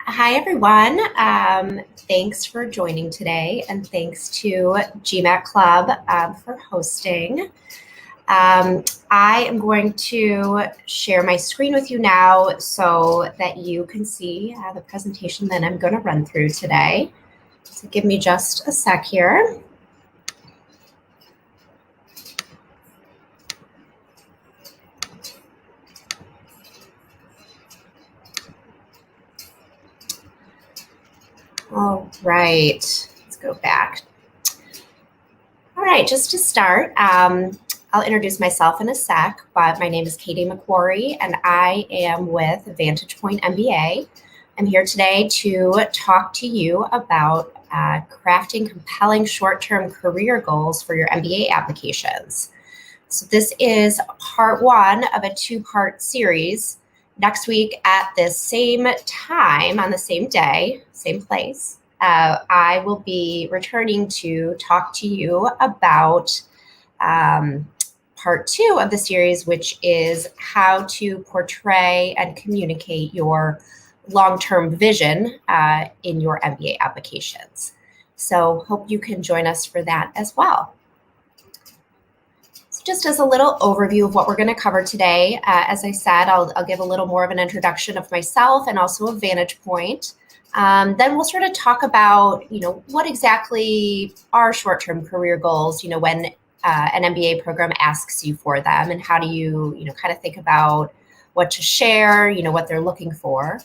Hi, everyone. Thanks for joining today, and thanks to GMAT Club for hosting. I am going to share my screen with you now so that you can see the presentation that I'm going to run through today. So give me just a sec here. All right, let's go back. All right, just to start, I'll introduce myself in a sec, but my name is Katie McQuarrie, and I am with Vantage Point MBA. I'm here today to talk to you about crafting compelling short-term career goals for your MBA applications. So this is part one of a two-part series. Next week at the same time, on the same day, same place, I will be returning to talk to you about part two of the series, which is how to portray and communicate your long-term vision in your MBA applications. So hope you can join us for that as well. So just as a little overview of what we're going to cover today, as I said, I'll give a little more of an introduction of myself and also a Vantage Point. Then we'll sort of talk about, what exactly are short-term career goals, when an MBA program asks you for them, and how do you, kind of think about what to share, what they're looking for.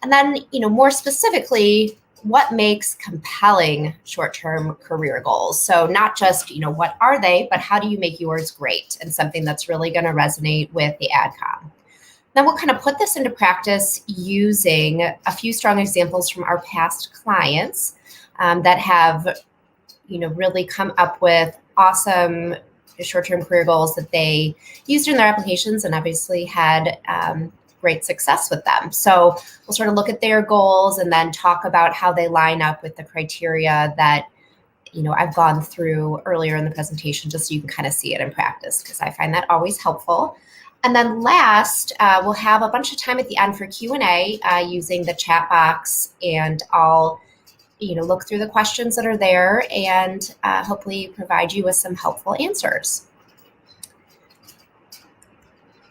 And then, more specifically, what makes compelling short-term career goals? So not just, what are they, but how do you make yours great and something that's really going to resonate with the AdCom? Then we'll kind of put this into practice using a few strong examples from our past clients that have, really come up with awesome short-term career goals that they used in their applications and obviously had great success with them. So we'll sort of look at their goals and then talk about how they line up with the criteria that, I've gone through earlier in the presentation, just so you can kind of see it in practice, because I find that always helpful. And then last, we'll have a bunch of time at the end for Q&A using the chat box, and I'll, look through the questions that are there and hopefully provide you with some helpful answers.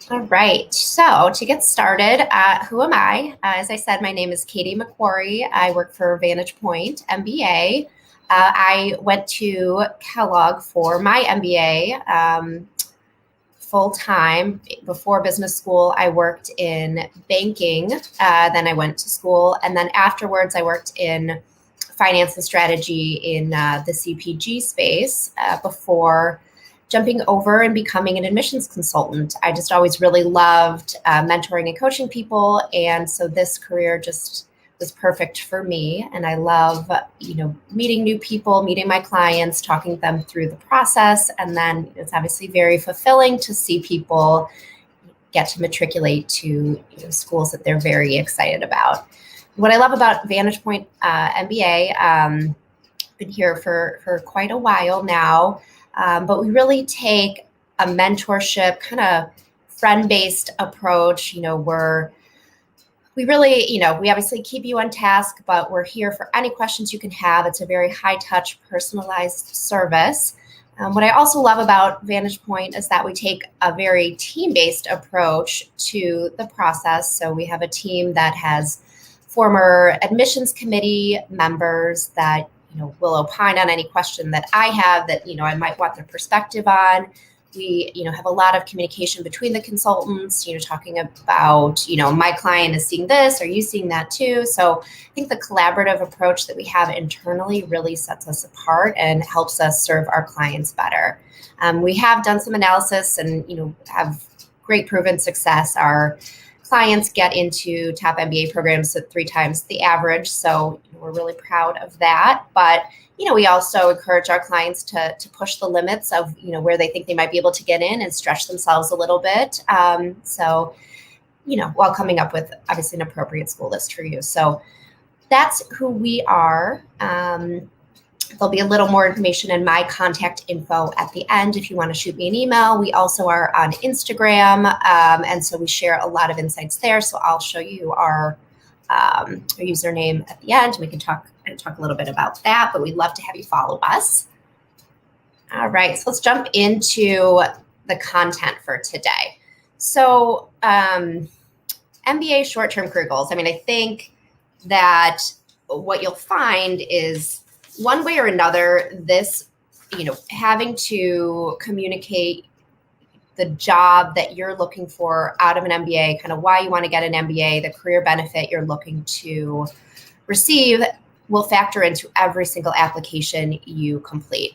All right, so to get started, who am I? As I said, my name is Katie McQuarrie. I work for Vantage Point MBA. I went to Kellogg for my MBA full-time. Before business school, I worked in banking. Then I went to school, and then afterwards I worked in finance and strategy in the CPG space before jumping over and becoming an admissions consultant. I just always really loved mentoring and coaching people. And so this career just was perfect for me. And I love, meeting new people, meeting my clients, talking them through the process. And then it's obviously very fulfilling to see people get to matriculate to schools that they're very excited about. What I love about Vantage Point MBA, been here for quite a while now. But we really take a mentorship, kind of friend-based approach. We really, we obviously keep you on task, but we're here for any questions you can have. It's a very high-touch, personalized service. What I also love about Vantage Point is that we take a very team-based approach to the process. So we have a team that has former admissions committee members that will opine on any question that I have that, I might want their perspective on. We, have a lot of communication between the consultants, talking about, my client is seeing this, are you seeing that too? So I think the collaborative approach that we have internally really sets us apart and helps us serve our clients better. We have done some analysis and, have great proven success. Our clients get into top MBA programs at 3 times the average. So we're really proud of that. But, we also encourage our clients to push the limits of, where they think they might be able to get in and stretch themselves a little bit. While coming up with obviously an appropriate school list for you. So that's who we are. There'll be a little more information in my contact info at the end if you want to shoot me an email. We also are on Instagram, and so we share a lot of insights there. So I'll show you our username at the end. We can talk a little bit about that, but we'd love to have you follow us. All right, so let's jump into the content for today. So MBA short-term career goals. I mean, I think that what you'll find is one way or another, this, having to communicate the job that you're looking for out of an MBA, kind of why you want to get an MBA, the career benefit you're looking to receive will factor into every single application you complete.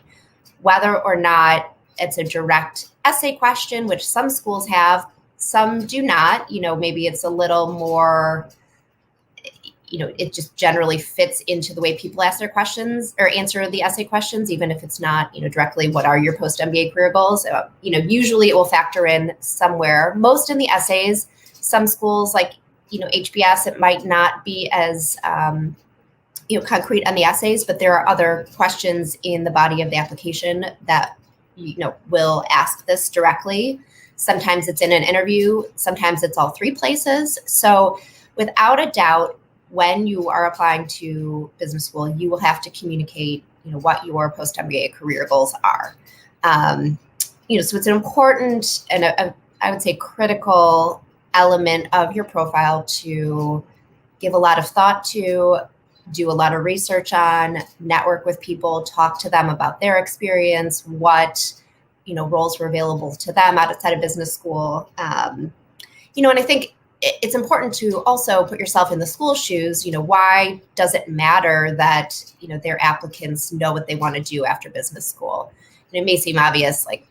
Whether or not it's a direct essay question, which some schools have, some do not, maybe it's a little more, it just generally fits into the way people ask their questions or answer the essay questions, even if it's not, directly what are your post-MBA career goals. Usually it will factor in somewhere. Most in the essays, some schools like, HBS, it might not be as, concrete on the essays, but there are other questions in the body of the application that, will ask this directly. Sometimes it's in an interview, sometimes it's all three places. So without a doubt, when you are applying to business school, you will have to communicate, what your post-MBA career goals are. So it's an important and I would say critical element of your profile to give a lot of thought to, do a lot of research on, network with people, talk to them about their experience, what, roles were available to them outside of business school. And I think it's important to also put yourself in the school shoes. Why does it matter that, their applicants know what they want to do after business school? And it may seem obvious, like,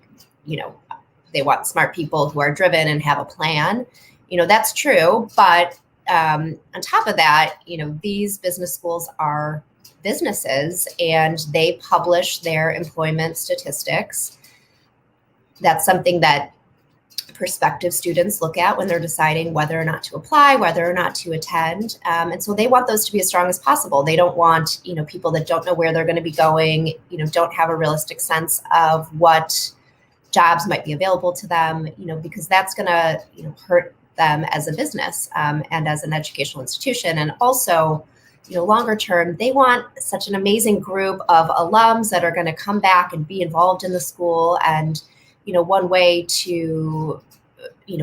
they want smart people who are driven and have a plan. That's true. But on top of that, these business schools are businesses and they publish their employment statistics. That's something that prospective students look at when they're deciding whether or not to apply, whether or not to attend. And so they want those to be as strong as possible. They don't want, people that don't know where they're going to be going, don't have a realistic sense of what jobs might be available to them, because that's going to, hurt them as a business and as an educational institution. And also, longer term, they want such an amazing group of alums that are going to come back and be involved in the school. And, one way to,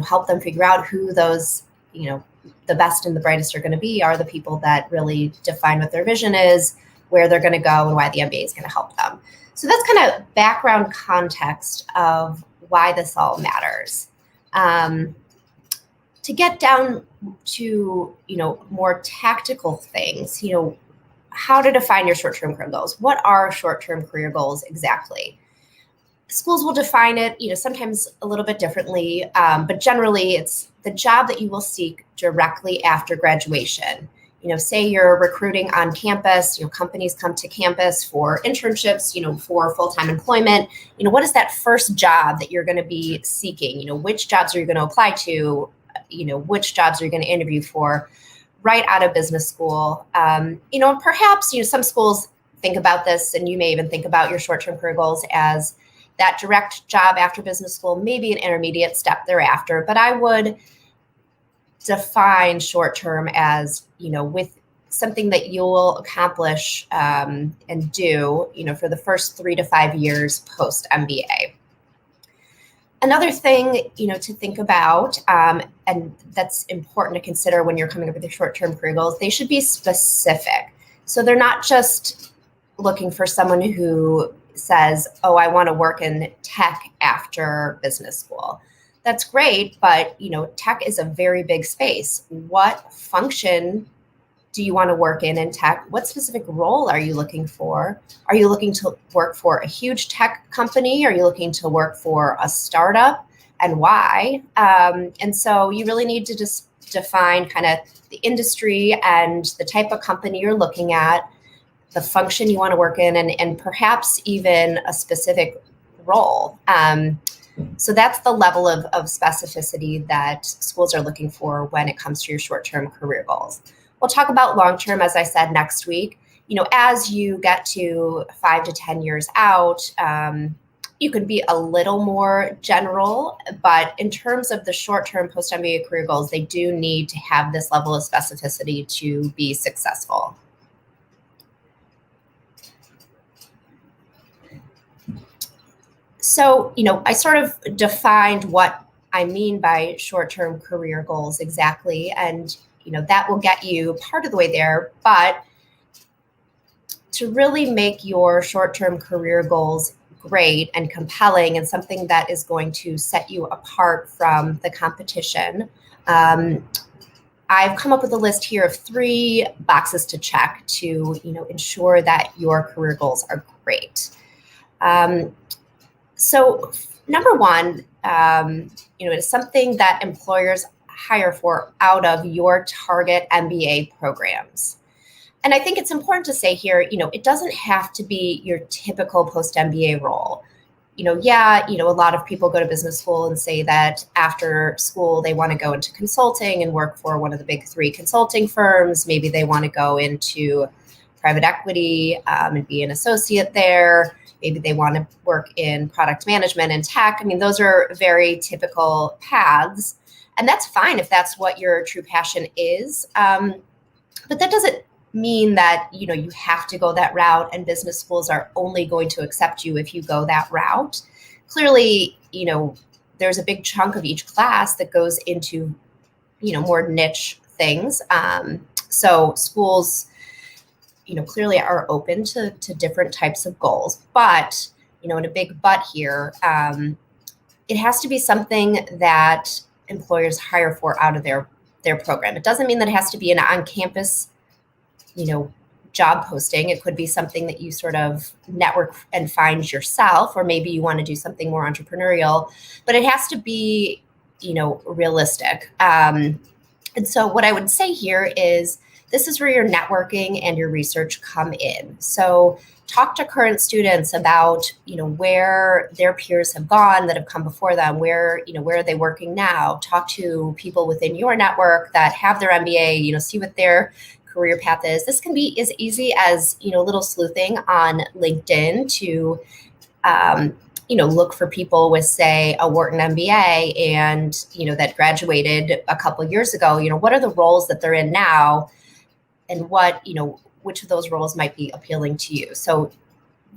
help them figure out who those, the best and the brightest are going to be are the people that really define what their vision is, where they're going to go, and why the MBA is going to help them. So that's kind of background context of why this all matters. To get down to, more tactical things, how to define your short-term career goals. What are short-term career goals exactly? Schools will define it, sometimes a little bit differently, but generally it's the job that you will seek directly after graduation. Say you're recruiting on campus, companies come to campus for internships, for full-time employment. What is that first job that you're going to be seeking? Which jobs are you going to apply to? Which jobs are you going to interview for right out of business school? Perhaps, some schools think about this, and you may even think about your short-term career goals as that direct job after business school, maybe an intermediate step thereafter. But I would define short-term as, with something that you'll accomplish and do, for the first 3 to 5 years post-MBA. Another thing, to think about, and that's important to consider when you're coming up with your short-term career goals, they should be specific. So they're not just looking for someone who says, oh, I want to work in tech after business school. That's great, but, tech is a very big space. What function do you want to work in tech? What specific role are you looking for? Are you looking to work for a huge tech company? Are you looking to work for a startup, and why? And so you really need to just define kind of the industry and the type of company you're looking at, the function you want to work in, and perhaps even a specific role. So that's the level of specificity that schools are looking for when it comes to your short-term career goals. We'll talk about long-term, as I said, next week. as you get to 5 to 10 years out, you can be a little more general, but in terms of the short-term post-MBA career goals, they do need to have this level of specificity to be successful. So, I sort of defined what I mean by short-term career goals exactly, and that will get you part of the way there, but to really make your short-term career goals great and compelling and something that is going to set you apart from the competition, I've come up with a list here of 3 boxes to check to ensure that your career goals are great. So number 1, is something that employers hire for out of your target MBA programs. And I think it's important to say here, it doesn't have to be your typical post-MBA role. A lot of people go to business school and say that after school, they want to go into consulting and work for one of the big 3 consulting firms. Maybe they want to go into private equity and be an associate there. Maybe they want to work in product management and tech. I mean, those are very typical paths. And that's fine if that's what your true passion is. But that doesn't mean that you have to go that route, and business schools are only going to accept you if you go that route. Clearly, there's a big chunk of each class that goes into more niche things. So schools clearly are open to different types of goals, but in a big but here, it has to be something that employers hire for out of their program. It doesn't mean that it has to be an on-campus job posting. It could be something that you sort of network and find yourself, or maybe you want to do something more entrepreneurial, but it has to be, realistic. And so what I would say here is this is where your networking and your research come in. So talk to current students about, where their peers have gone that have come before them, where are they working now? Talk to people within your network that have their MBA, see what their career path is. This can be as easy as, a little sleuthing on LinkedIn to, look for people with, say, a Wharton MBA and, that graduated a couple years ago. What are the roles that they're in now, and what, which of those roles might be appealing to you? So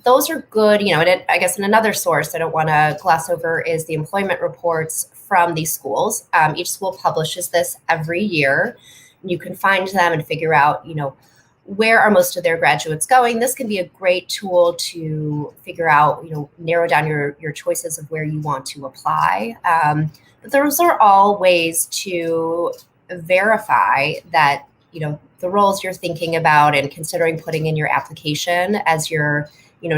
those are good, and I guess another source I don't want to gloss over is the employment reports from these schools. Each school publishes this every year. You can find them and figure out, where are most of their graduates going. This can be a great tool to figure out, narrow down your choices of where you want to apply. But those are all ways to verify that, the roles you're thinking about and considering putting in your application as your,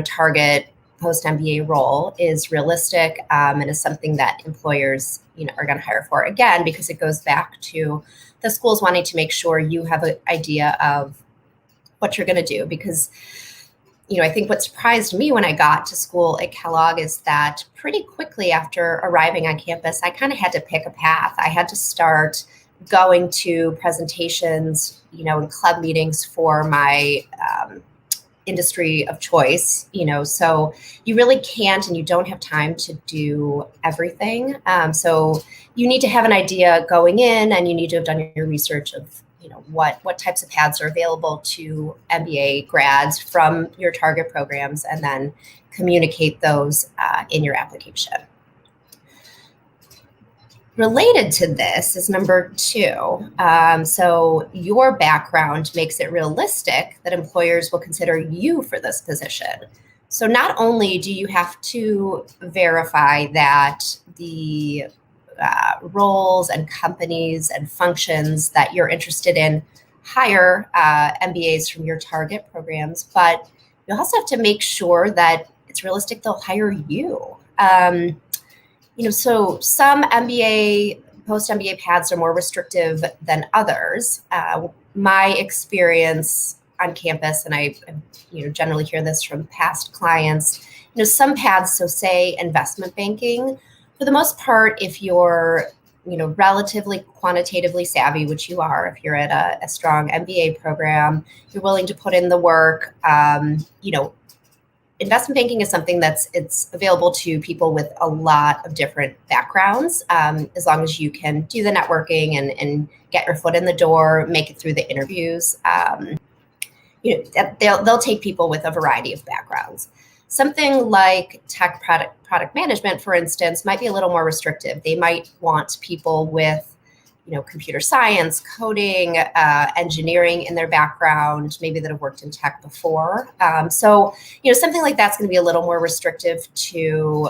target post-MBA role is realistic and is something that employers, are going to hire for. Again, because it goes back to the schools wanting to make sure you have an idea of what you're going to do. Because, I think what surprised me when I got to school at Kellogg is that pretty quickly after arriving on campus, I kind of had to pick a path. I had to start going to presentations, and club meetings for my industry of choice, so you really can't and you don't have time to do everything. So you need to have an idea going in, and you need to have done your research of, what types of paths are available to MBA grads from your target programs, and then communicate those in your application. Related to this is number 2. So your background makes it realistic that employers will consider you for this position. So not only do you have to verify that the roles and companies and functions that you're interested in hire MBAs from your target programs, but you also have to make sure that it's realistic they'll hire you. So some MBA, post-MBA paths are more restrictive than others. My experience on campus, and I generally hear this from past clients, some paths, so say investment banking, for the most part, if you're relatively quantitatively savvy, which you are if you're at a strong MBA program. You're willing to put in the work. Investment banking is something it's available to people with a lot of different backgrounds, as long as you can do the networking and get your foot in the door, make it through the interviews. They'll take people with a variety of backgrounds. Something like tech product management, for instance, might be a little more restrictive. They might want people with computer science, coding, engineering in their background, maybe that have worked in tech before. So something like that's going to be a little more restrictive to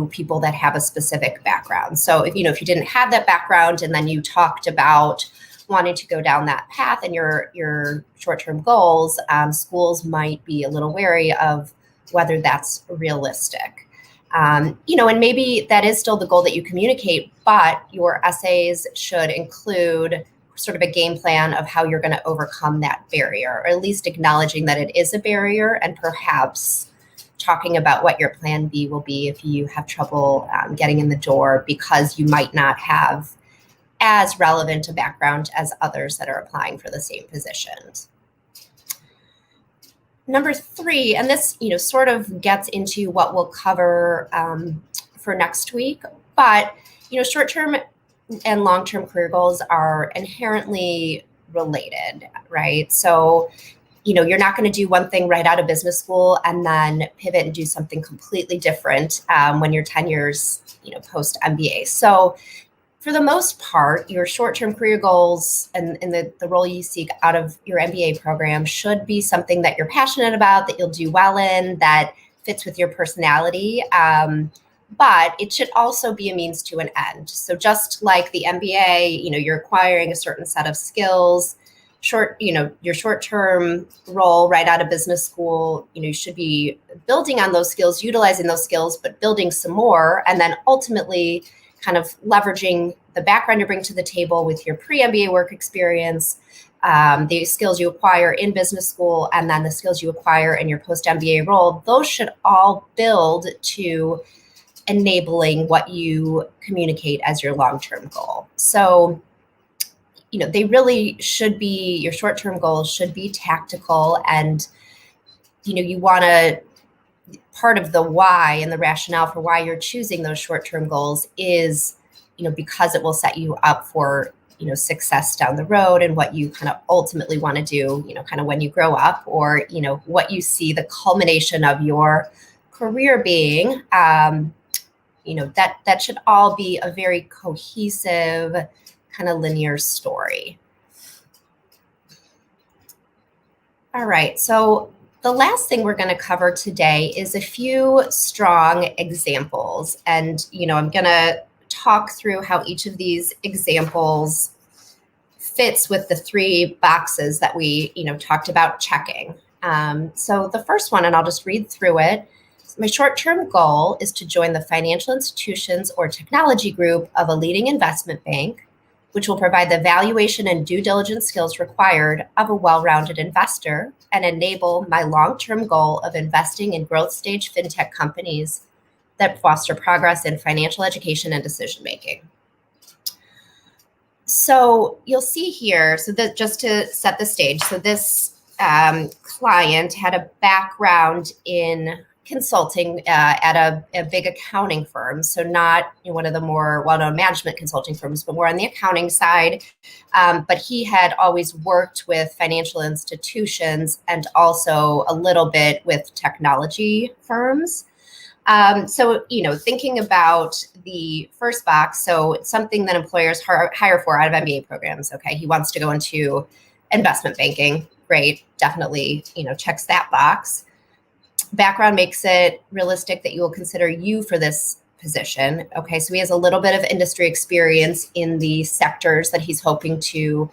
people that have a specific background. So if you didn't have that background and then you talked about wanting to go down that path and your short-term goals, schools might be a little wary of whether that's realistic. And maybe that is still the goal that you communicate, but your essays should include sort of a game plan of how you're going to overcome that barrier, or at least acknowledging that it is a barrier and perhaps talking about what your plan B will be if you have trouble getting in the door because you might not have as relevant a background as others that are applying for the same positions. Number 3, and this sort of gets into what we'll cover for next week, but short-term and long-term career goals are inherently related, right? So you're not going to do one thing right out of business school and then pivot and do something completely different when you're 10 years post MBA. So for the most part, your short-term career goals and the role you seek out of your MBA program should be something that you're passionate about, that you'll do well in, that fits with your personality. But it should also be a means to an end. So just like the MBA, you're acquiring a certain set of skills. Your short-term role right out of business school, you should be building on those skills, utilizing those skills, but building some more, and then ultimately kind of leveraging the background you bring to the table with your pre-MBA work experience, the skills you acquire in business school, and then the skills you acquire in your post-MBA role. Those should all build to enabling what you communicate as your long-term goal. So, they really should be, your short-term goals should be tactical, and, you want to, part of the why and the rationale for why you're choosing those short-term goals is, because it will set you up for, success down the road and what you kind of ultimately want to do, kind of when you grow up, or, what you see the culmination of your career being. That should all be a very cohesive kind of linear story. All right, so the last thing we're going to cover today is a few strong examples. And, I'm going to talk through how each of these examples fits with the 3 boxes that we, talked about checking. So the first one, and I'll just read through it. My short-term goal is to join the financial institutions or technology group of a leading investment bank, which will provide the valuation and due diligence skills required of a well-rounded investor and enable my long-term goal of investing in growth stage fintech companies that foster progress in financial education and decision-making. So you'll see here, so that just to set the stage, so this client had a background in consulting at a big accounting firm. So not one of the more well-known management consulting firms, but more on the accounting side. But he had always worked with financial institutions and also a little bit with technology firms. So, thinking about the first box, so it's something that employers hire for out of MBA programs. Okay, he wants to go into investment banking. Great, definitely, checks that box. Background makes it realistic that you will consider you for this position. Okay, so he has a little bit of industry experience in the sectors that he's hoping to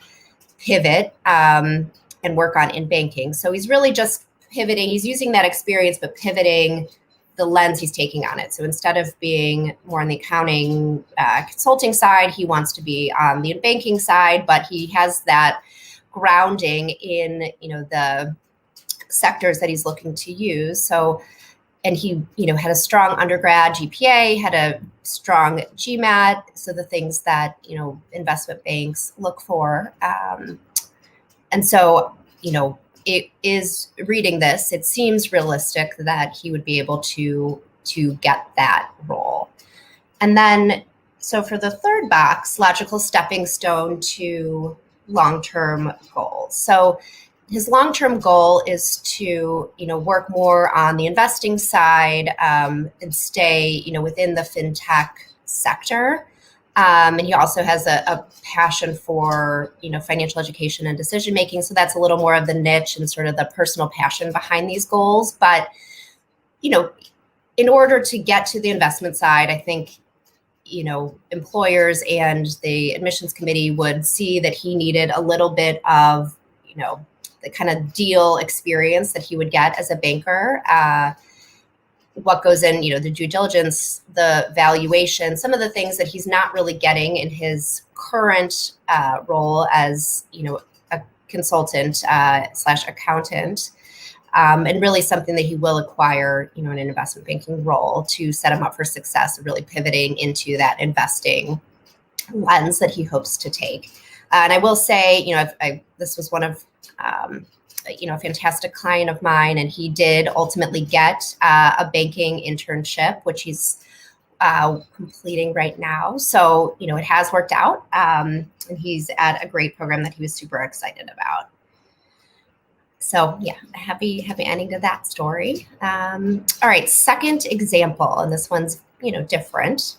pivot and work on in banking. So he's really just pivoting. He's using that experience, but pivoting the lens he's taking on it. So instead of being more on the accounting consulting side, he wants to be on the banking side, but he has that grounding in, the sectors that he's looking to use. So and he, had a strong undergrad GPA, had a strong GMAT, so the things that, investment banks look for. And so, it is reading this, it seems realistic that he would be able to get that role. And then, so for the third box, logical stepping stone to long-term goals. So his long-term goal is to, work more on the investing side and stay, within the fintech sector. And he also has a passion for, financial education and decision making. So that's a little more of the niche and sort of the personal passion behind these goals. But, in order to get to the investment side, I think, employers and the admissions committee would see that he needed a little bit of, the kind of deal experience that he would get as a banker. What goes in, the due diligence, the valuation, some of the things that he's not really getting in his current role as, a consultant / accountant, and really something that he will acquire, in an investment banking role to set him up for success, really pivoting into that investing lens that he hopes to take. And I will say, this was one of a fantastic client of mine, and he did ultimately get a banking internship, which he's completing right now. So, it has worked out, and he's at a great program that he was super excited about. So yeah, happy ending to that story. All right, second example, and this one's, different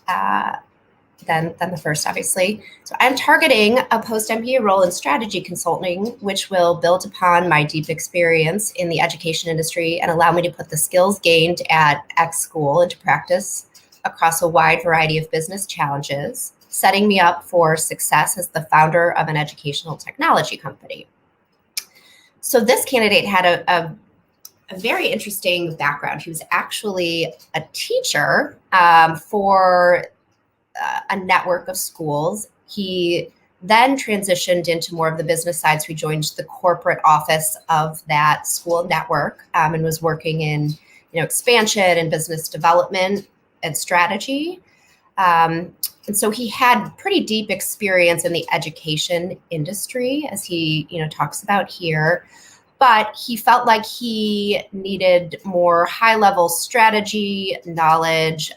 than the first, obviously. So I'm targeting a post-MBA role in strategy consulting, which will build upon my deep experience in the education industry and allow me to put the skills gained at X school into practice across a wide variety of business challenges, setting me up for success as the founder of an educational technology company. So this candidate had a very interesting background. He was actually a teacher for a network of schools. He then transitioned into more of the business side. So he joined the corporate office of that school network and was working in, expansion and business development and strategy. And so he had pretty deep experience in the education industry, as he, talks about here. But he felt like he needed more high-level strategy knowledge,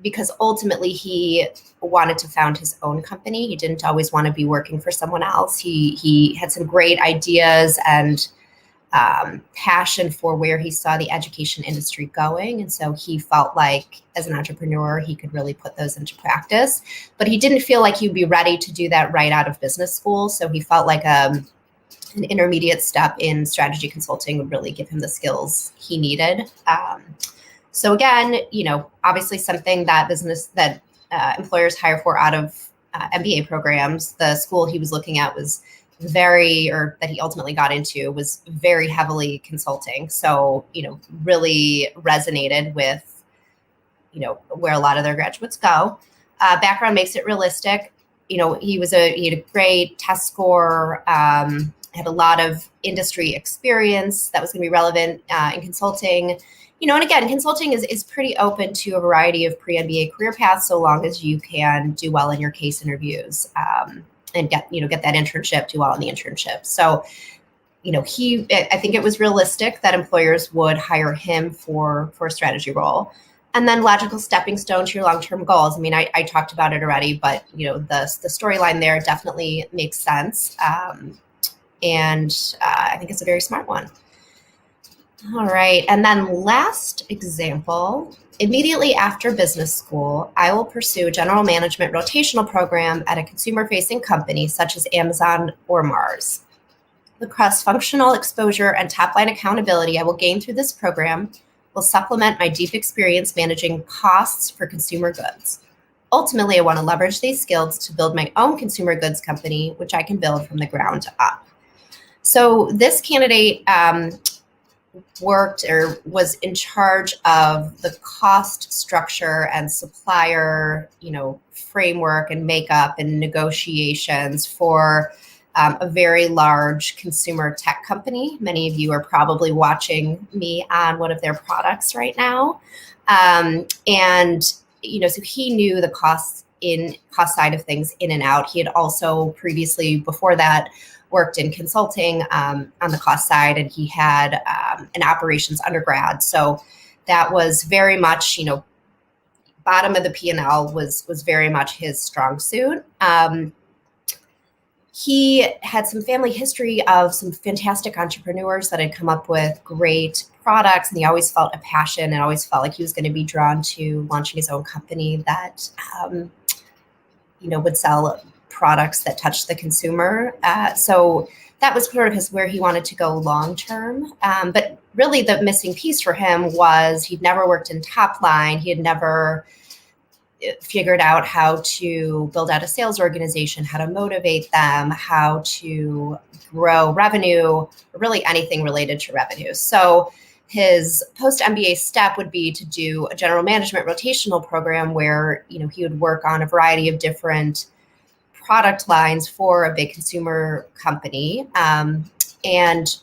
because ultimately he wanted to found his own company. He didn't always want to be working for someone else. He had some great ideas and passion for where he saw the education industry going. And so he felt like as an entrepreneur, he could really put those into practice. But he didn't feel like he would be ready to do that right out of business school. So he felt like an intermediate step in strategy consulting would really give him the skills he needed. So again, obviously something that employers hire for out of MBA programs. The school he was looking at was that he ultimately got into was very heavily consulting. So, really resonated with, where a lot of their graduates go. Background makes it realistic. He had a great test score, had a lot of industry experience that was going to be relevant in consulting. And again, consulting is pretty open to a variety of pre-MBA career paths, so long as you can do well in your case interviews and get that internship, do well in the internship. So, I think it was realistic that employers would hire him for a strategy role. And then logical stepping stone to your long-term goals. I mean, I talked about it already, but the storyline there definitely makes sense. And I think it's a very smart one. All right. And then last example, immediately after business school, I will pursue a general management rotational program at a consumer-facing company such as Amazon or Mars. The cross-functional exposure and top-line accountability I will gain through this program will supplement my deep experience managing costs for consumer goods. Ultimately, I want to leverage these skills to build my own consumer goods company, which I can build from the ground up. So this candidate worked or was in charge of the cost structure and supplier, framework and makeup and negotiations for a very large consumer tech company. Many of you are probably watching me on one of their products right now. And, so he knew the cost side of things in and out. He had also previously, before that, worked in consulting on the cost side, and he had an operations undergrad. So that was very much, bottom of the P&L was very much his strong suit. He had some family history of some fantastic entrepreneurs that had come up with great products, and he always felt a passion and always felt like he was going to be drawn to launching his own company that, would sell products that touched the consumer. So that was sort of where he wanted to go long term. But really the missing piece for him was he'd never worked in top line. He had never figured out how to build out a sales organization, how to motivate them, how to grow revenue, or really anything related to revenue. So his post-MBA step would be to do a general management rotational program where, he would work on a variety of different product lines for a big consumer company, and,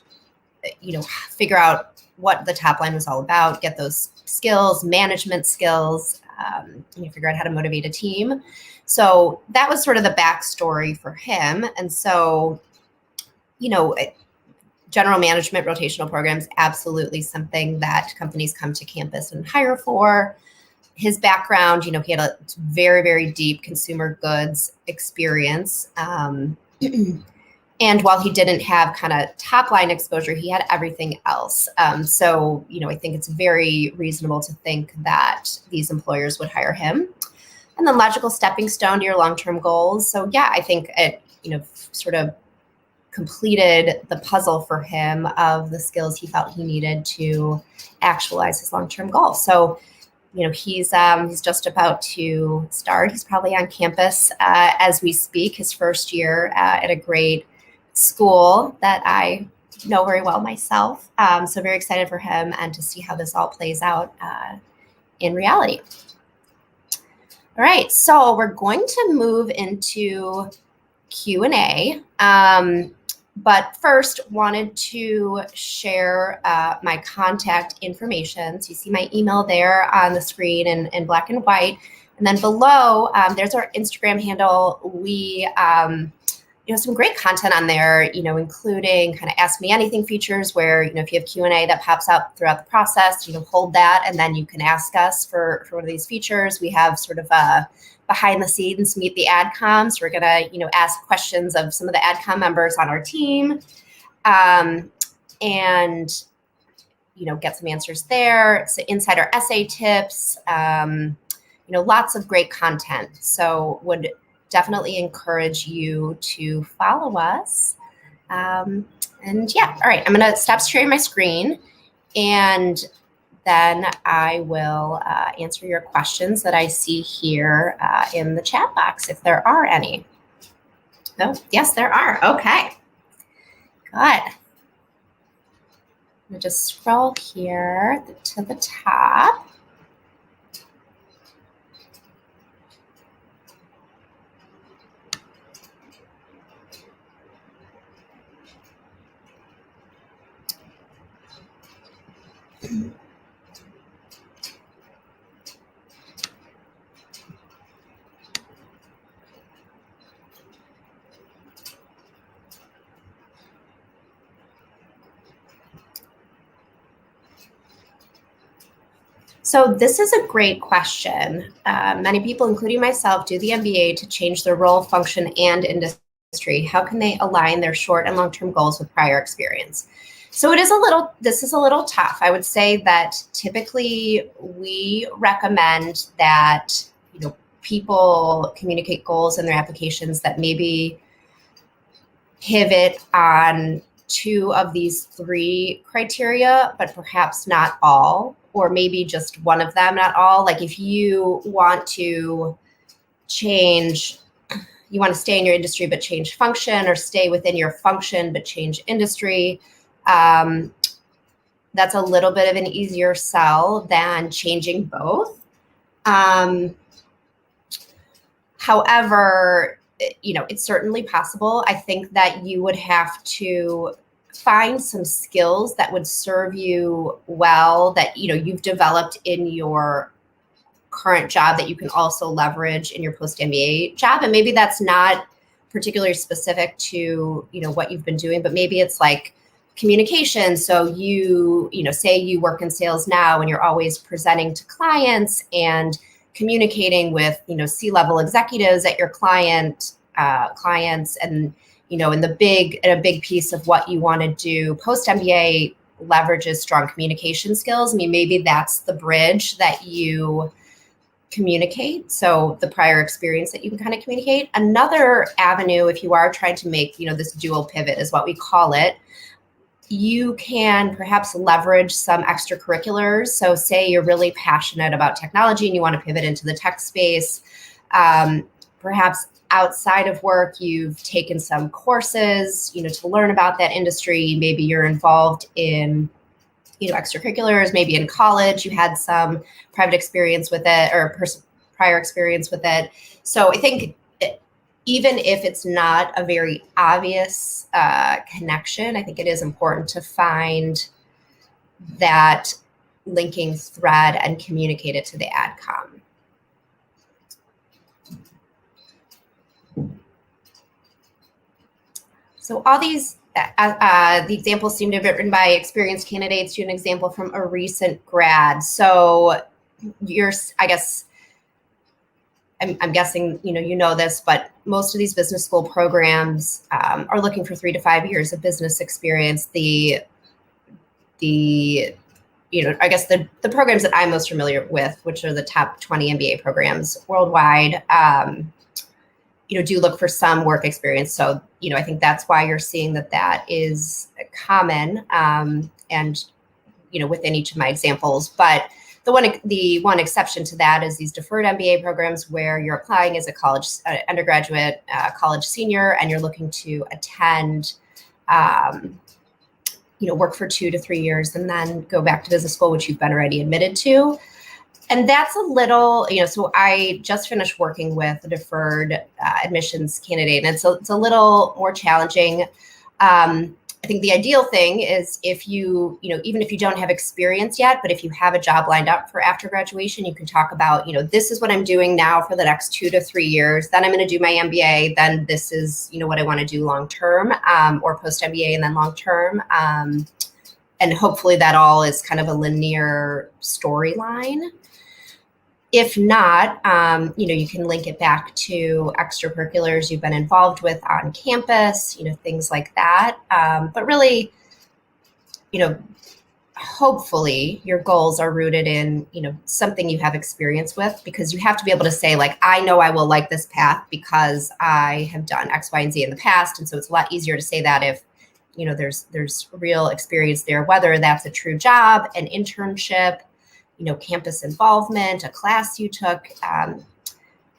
figure out what the top line was all about, get those skills, management skills, figure out how to motivate a team. So that was sort of the backstory for him. And so, general management rotational programs, absolutely something that companies come to campus and hire for. His background, he had a very, very deep consumer goods experience. And while he didn't have kind of top line exposure, he had everything else. So, I think it's very reasonable to think that these employers would hire him. And then logical stepping stone to your long-term goals. So yeah, I think it, sort of completed the puzzle for him of the skills he felt he needed to actualize his long-term goal. So, he's just about to start. He's probably on campus as we speak, his first year at a great school that I know very well myself. So very excited for him and to see how this all plays out in reality. All right, so we're going to move into Q&A. But first, wanted to share my contact information. So you see my email there on the screen in black and white. And then below, there's our Instagram handle. We some great content on there, including kind of Ask Me Anything features where, if you have Q&A that pops up throughout the process, hold that and then you can ask us for one of these features. We have sort of a behind the scenes meet the AdComs. We're going to, ask questions of some of the AdCom members on our team and, get some answers there. So insider essay tips, lots of great content. So would definitely encourage you to follow us. And yeah, all right, I'm going to stop sharing my screen and then I will answer your questions that I see here in the chat box, if there are any. Oh, yes, there are. Okay, good. I'm going to just scroll here to the top. So this is a great question. Many people, including myself, do the MBA to change their role, function, and industry. How can they align their short and long-term goals with prior experience? So this is a little tough. I would say that typically we recommend that, people communicate goals in their applications that maybe pivot on 2 of these 3 criteria, but perhaps not all, or maybe just one of them, not all. Like if you want to change, you want to stay in your industry but change function, or stay within your function but change industry, that's a little bit of an easier sell than changing both. However, it's certainly possible. I think that you would have to find some skills that would serve you well, that, you've developed in your current job that you can also leverage in your post-MBA job. And maybe that's not particularly specific to, what you've been doing, but maybe it's like communication. So say you work in sales now and you're always presenting to clients and communicating with, C-level executives at your clients, and, in a big piece of what you want to do post-MBA leverages strong communication skills. I mean, maybe that's the bridge that you communicate. So the prior experience that you can kind of communicate. Another avenue, if you are trying to make, this dual pivot is what we call it, you can perhaps leverage some extracurriculars. So say you're really passionate about technology and you want to pivot into the tech space. Perhaps outside of work, you've taken some courses, to learn about that industry. Maybe you're involved in, extracurriculars. Maybe in college, you had some private experience with it or prior experience with it. So I think even if it's not a very obvious connection, I think it is important to find that linking thread and communicate it to the AdCom. So all these, the examples seem to have been written by experienced candidates. To an example from a recent grad. So I'm guessing, you know this, but most of these business school programs are looking for 3 to 5 years of business experience. The programs that I'm most familiar with, which are the top 20 MBA programs worldwide, do look for some work experience. So, I think that's why you're seeing that is common, and, within each of my examples. But the one exception to that is these deferred MBA programs where you're applying as a college undergraduate, college senior, and you're looking to attend, work for 2 to 3 years and then go back to business school, which you've been already admitted to. And that's a little, so I just finished working with a deferred admissions candidate, and so it's a little more challenging. I think the ideal thing is if even if you don't have experience yet, but if you have a job lined up for after graduation, you can talk about, this is what I'm doing now for the next 2 to 3 years. Then I'm going to do my MBA. Then this is, what I want to do long term, or post MBA and then long term. And hopefully that all is kind of a linear storyline. If not, you can link it back to extracurriculars you've been involved with on campus, things like that. But really, hopefully your goals are rooted in, something you have experience with, because you have to be able to say, like, I know I will like this path because I have done X, Y, and Z in the past. And so it's a lot easier to say that if, there's real experience there, whether that's a true job, an internship, campus involvement, a class you took,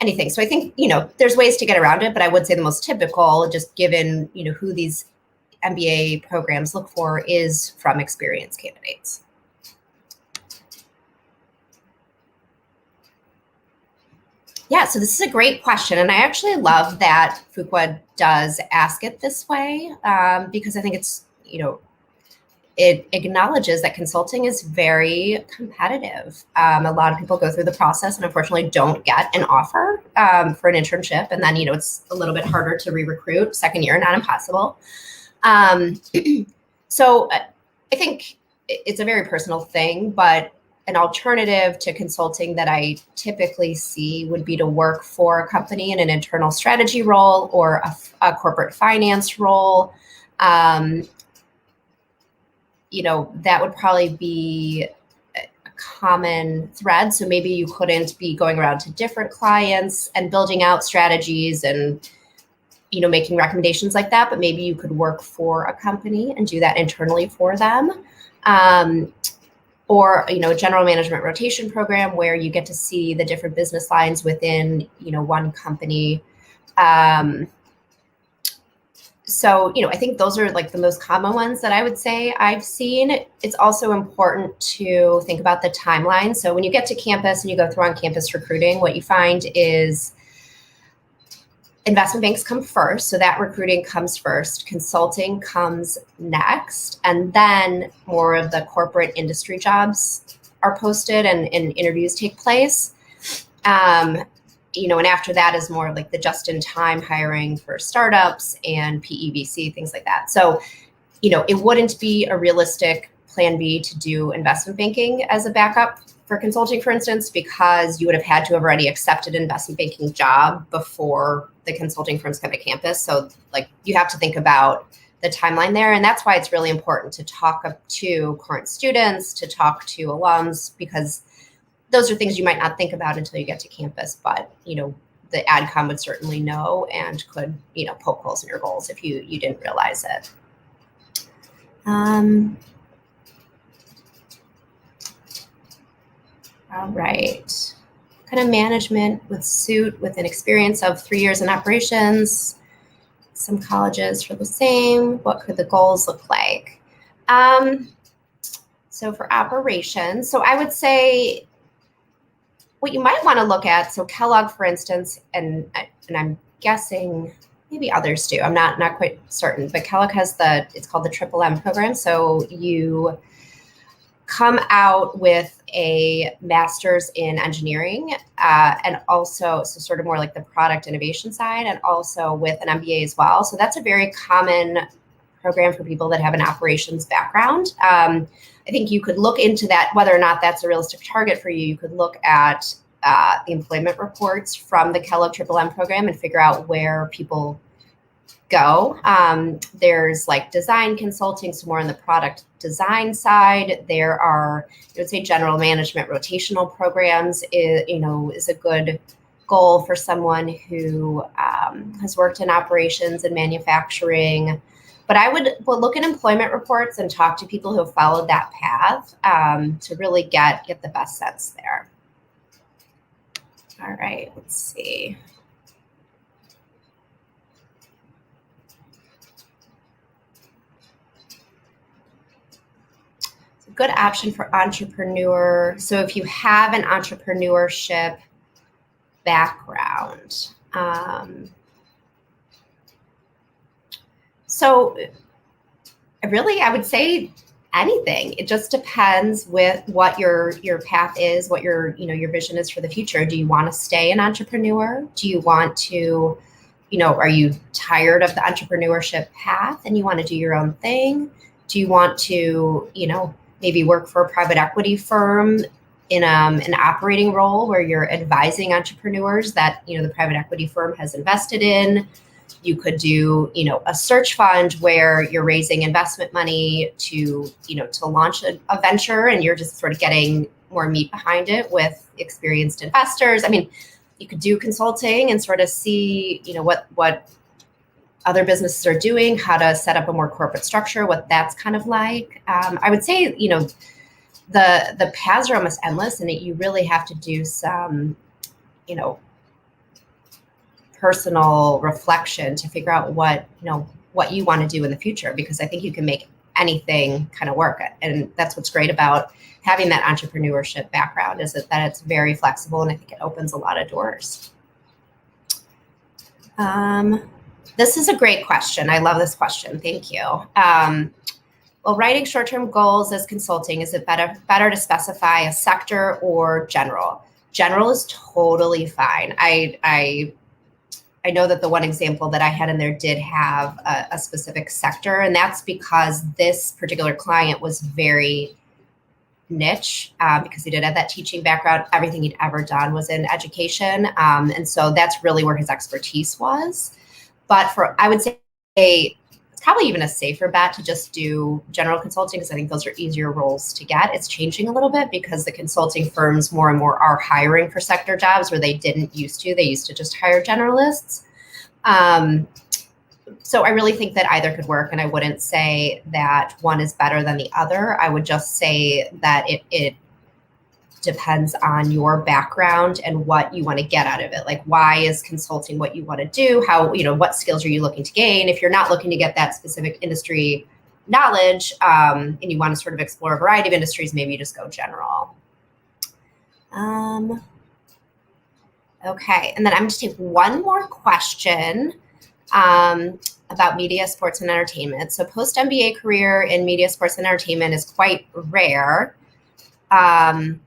anything. So I think, there's ways to get around it, but I would say the most typical, just given, who these MBA programs look for, is from experienced candidates. Yeah, so this is a great question. And I actually love that Fuqua does ask it this way, because I think it's, it acknowledges that consulting is very competitive. A lot of people go through the process and unfortunately don't get an offer for an internship. And then, it's a little bit harder to re-recruit second year, not impossible. So I think it's a very personal thing, but an alternative to consulting that I typically see would be to work for a company in an internal strategy role or a corporate finance role. That would probably be a common thread. So maybe you couldn't be going around to different clients and building out strategies and, making recommendations like that, but maybe you could work for a company and do that internally for them. Or, a general management rotation program where you get to see the different business lines within, one company. So, I think those are like the most common ones that I would say I've seen. It's also important to think about the timeline. So when you get to campus and you go through on-campus recruiting, what you find is investment banks come first, so that recruiting comes first. Consulting comes next, and then more of the corporate industry jobs are posted and interviews take place. And after that is more like the just-in-time hiring for startups and PEVC, things like that. So, it wouldn't be a realistic plan B to do investment banking as a backup for consulting, for instance, because you would have had to have already accepted an investment banking job before the consulting firms come to campus. So you have to think about the timeline there. And that's why it's really important to talk to current students, to talk to alums, because those are things you might not think about until you get to campus. But, the AdCom would certainly know and could, poke holes in your goals if you didn't realize it. All right. Kind of management with an experience of 3 years in operations. Some colleges for the same. What could the goals look like? So for operations, so I would say what you might want to look at, so Kellogg, for instance, and I'm guessing maybe others do, I'm not quite certain, but Kellogg has it's called the Triple M program. So you come out with a master's in engineering and also, so sort of more like the product innovation side, and also with an MBA as well. So that's a very common program for people that have an operations background. I think you could look into that, whether or not that's a realistic target for you. You could look at the employment reports from the Kellogg Triple M program and figure out where people go. There's like design consulting, so more on the product design side. There are, I would say, general management rotational programs is a good goal for someone who has worked in operations and manufacturing. But I would look at employment reports and talk to people who have followed that path to really get the best sense there. All right, let's see. It's a good option for entrepreneur. So if you have an entrepreneurship background, so really, I would say anything. It just depends with what your path is, what your vision is for the future. Do you want to stay an entrepreneur? Do you want to, are you tired of the entrepreneurship path and you want to do your own thing? Do you want to, maybe work for a private equity firm in an operating role where you're advising entrepreneurs that, the private equity firm has invested in? You could do, a search fund where you're raising investment money to launch a venture, and you're just sort of getting more meat behind it with experienced investors. I mean, you could do consulting and sort of see, what other businesses are doing, how to set up a more corporate structure, what that's kind of like. I would say, the paths are almost endless, and you really have to do some, personal reflection to figure out what you want to do in the future, because I think you can make anything kind of work. And that's what's great about having that entrepreneurship background, is that it's very flexible, and I think it opens a lot of doors. This is a great question. I love this question. Thank you. Well, writing short-term goals as consulting, is it better to specify a sector or general? General is totally fine. I know that the one example that I had in there did have a specific sector, and that's because this particular client was very niche because he did have that teaching background. Everything he'd ever done was in education. And so that's really where his expertise was. But I would say it's probably even a safer bet to just do general consulting, because I think those are easier roles to get. It's changing a little bit because the consulting firms more and more are hiring for sector jobs where they didn't used to. They used to just hire generalists. So I really think that either could work, and I wouldn't say that one is better than the other. I would just say that it depends on your background and what you want to get out of it. Like, why is consulting what you want to do? How, what skills are you looking to gain? If you're not looking to get that specific industry knowledge, and you want to sort of explore a variety of industries, maybe you just go general. Okay, and then I'm going to take one more question about media, sports, and entertainment. So post-MBA career in media, sports, and entertainment is quite rare. And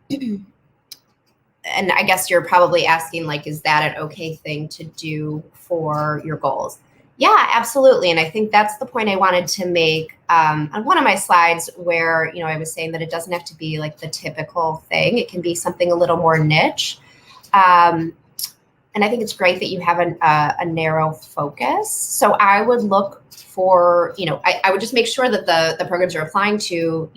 I guess you're probably asking, like, is that an okay thing to do for your goals? Yeah, absolutely. And I think that's the point I wanted to make on one of my slides where, I was saying that it doesn't have to be like the typical thing. It can be something a little more niche. And I think it's great that you have a narrow focus. So I would look for, I would just make sure that the programs you're applying to,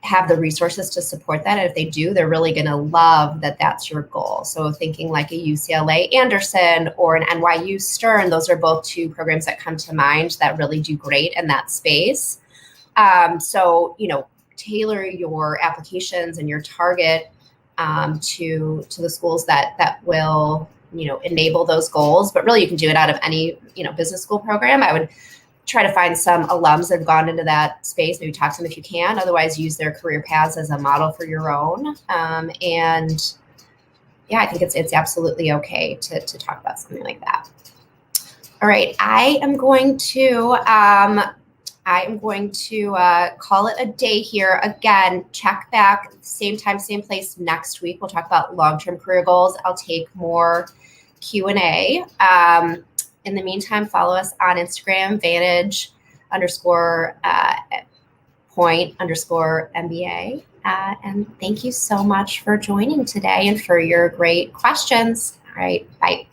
have the resources to support that. And if they do, they're really going to love that that's your goal. So thinking like a UCLA Anderson or an NYU Stern, those are both two programs that come to mind that really do great in that space. So, tailor your applications and your target to the schools that will, enable those goals. But really, you can do it out of any, business school program. I would try to find some alums that have gone into that space, maybe talk to them if you can. Otherwise, use their career paths as a model for your own. And yeah, I think it's absolutely okay to talk about something like that. All right, I am going to call it a day here. Again, check back, same time, same place next week. We'll talk about long-term career goals. I'll take more Q&A. In the meantime, follow us on Instagram, Vantage_point_ MBA. And thank you so much for joining today and for your great questions. All right, bye.